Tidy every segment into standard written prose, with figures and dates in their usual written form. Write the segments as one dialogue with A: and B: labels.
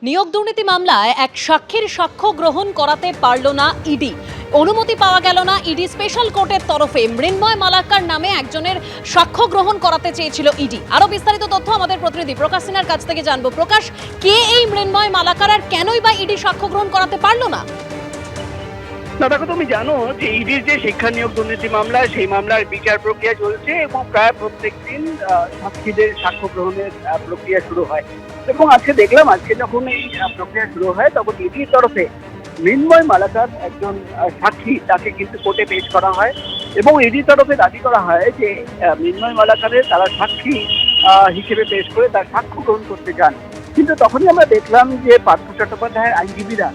A: নিয়োগ দুর্নীতি মামলায় এক সাক্ষীর সাক্ষ্য গ্রহণ করাতে পারল না ইডি। অনুমতি পাওয়া গেল না ইডি স্পেশাল কোর্টের তরফে। মৃন্ময় মালাকার নামে একজনের সাক্ষ্য গ্রহণ করাতে চেয়েছিল ইডি। আরো বিস্তারিত তথ্য আমাদের প্রতিনিধি প্রকাশ সিনহার কাছ থেকে জানবো। প্রকাশ, কে এই মৃন্ময় মালাকার আর কেনই বা ইডি সাক্ষ্য গ্রহণ করাতে পারলো না?
B: দেখো, তুমি জানো যে ইডির যে শিক্ষা নিয়োগ দুর্নীতি মামলা, সেই মামলার বিচার প্রক্রিয়া চলছে এবং প্রায় প্রত্যেক দিন সাক্ষীদের সাক্ষ্য গ্রহণের প্রক্রিয়া শুরু হয়। এবং আজকে দেখলাম, আজকে যখন এই প্রক্রিয়া শুরু হয় তখন ইডির তরফে মৃন্ময় মালাকার একজন সাক্ষী, তাকে কিন্তু কোর্টে পেশ করা হয় এবং ইডির তরফে দাবি করা হয় যে মৃন্ময় মালাকারের তারা সাক্ষী হিসেবে পেশ করে তার সাক্ষ্য গ্রহণ করতে চান। কিন্তু তখনই আমরা দেখলাম যে পার্থ চট্টোপাধ্যায়ের আইনজীবীরা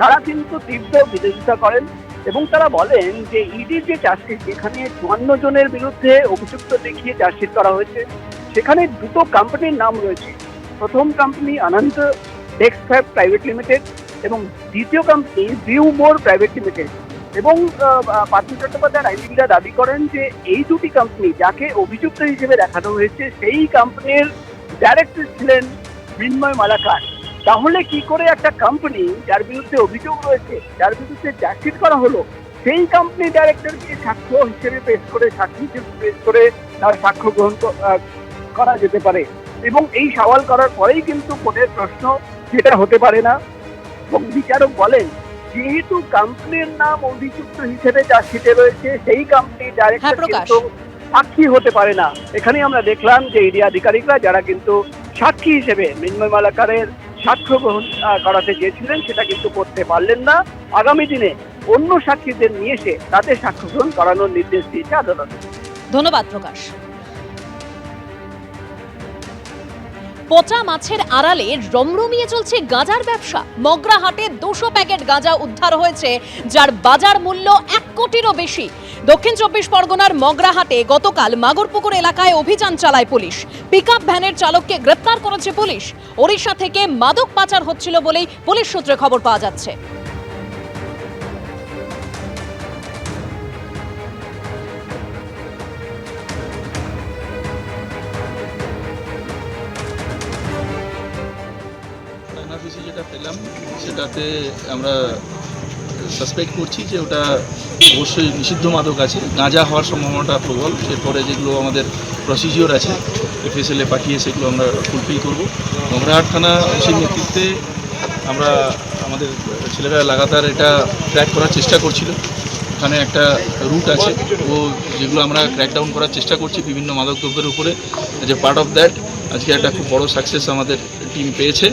B: তারা কিন্তু তীব্র বিরোধিতা করেন এবং তারা বলেন যে ইডির যে চার্জশিট, যেখানে 54 জনের বিরুদ্ধে অভিযুক্ত দেখিয়ে চার্জশিট করা হয়েছে, সেখানে দুটো কোম্পানির নাম রয়েছে। প্রথম কোম্পানি আনন্দ ডেস্কফ্যাব প্রাইভেট লিমিটেড এবং দ্বিতীয় কোম্পানি ভিউমোর প্রাইভেট লিমিটেড। এবং পার্থ চট্টোপাধ্যায়ের আইনজীবীরা দাবি করেন যে এই দুটি কোম্পানি যাকে অভিযুক্ত হিসেবে দেখানো হয়েছে, সেই কোম্পানির ডাইরেক্টর ছিলেন মৃন্ময় মালাকার। তাহলে কি করে একটা কোম্পানি যার বিরুদ্ধে অভিযোগ রয়েছে, যার বিরুদ্ধে চার্জশিট করা হলো, সেই কোম্পানি ডাইরেক্টরকে সাক্ষ্য হিসেবে পেশ করে, সাক্ষী হিসেবে পেশ করে তার সাক্ষ্য গ্রহণ করা যেতে পারে? এবং এই সওয়াল করার পরেই কিন্তু কোর্টের প্রশ্ন, যেটা হতে পারে না। এবং বিচারক বলেন, যেহেতু কোম্পানির নাম অভিযুক্ত হিসেবে চার্জশিটে রয়েছে, সেই কোম্পানি ডাইরেক্টর কিন্তু সাক্ষী হতে পারে না। এখানেই আমরা দেখলাম যে ইডি আধিকারিকরা যারা কিন্তু সাক্ষী হিসেবে মৃন্ময় মালাকারের সাক্ষ্য গ্রহণ করাতে চেয়েছিলেন, সেটা কিন্তু করতে পারলেন না। আগামী দিনে অন্য সাক্ষীদের নিয়ে এসে তাদের সাক্ষ্য গ্রহণ করানোর নির্দেশ দিয়েছে আদালত।
A: ধন্যবাদ প্রকাশ। পচা মাছের আড়ালে রমরমিয়ে চলছে গাঁজার ব্যবসা। মগরাহাটে 200 প্যাকেট গাঁজা উদ্ধার হয়েছে, যার বাজার মূল্য 1 কোটিরও বেশি। দক্ষিণ 24 পরগনার মগরাহাটে গতকাল মাগরপুকুর এলাকায় অভিযান চালায় পুলিশ। পিকআপ ভ্যানের চালককে গ্রেপ্তার করেছে পুলিশ। ওড়িশা থেকে মাদক পাচার হচ্ছিল বলেই পুলিশ সূত্রে খবর পাওয়া যাচ্ছে।
C: যেটা পেলাম সেটাতে আমরা সাসপেক্ট করছি যে ওটা অবশ্যই নিষিদ্ধ মাদক আছে, গাঁজা হওয়ার সম্ভাবনাটা প্রবল। এরপরে যেগুলো আমাদের প্রসিজিওর আছে এফএসএলে পাঠিয়ে সেগুলো আমরা ফুলফিল করব। মগরাহাট থানা ওসির নেতৃত্বে আমরা আমাদের ছেলেরা লাগাতার এটা ট্র্যাক করার চেষ্টা করছিল। ওখানে একটা রুট আছে, ও যেগুলো আমরা ক্র্যাকডাউন করার চেষ্টা করছি বিভিন্ন মাদক দ্রব্যের উপরে। যে পার্ট অফ দ্যাট আজকে একটা খুব বড় সাকসেস আমাদের টিম পেয়েছে।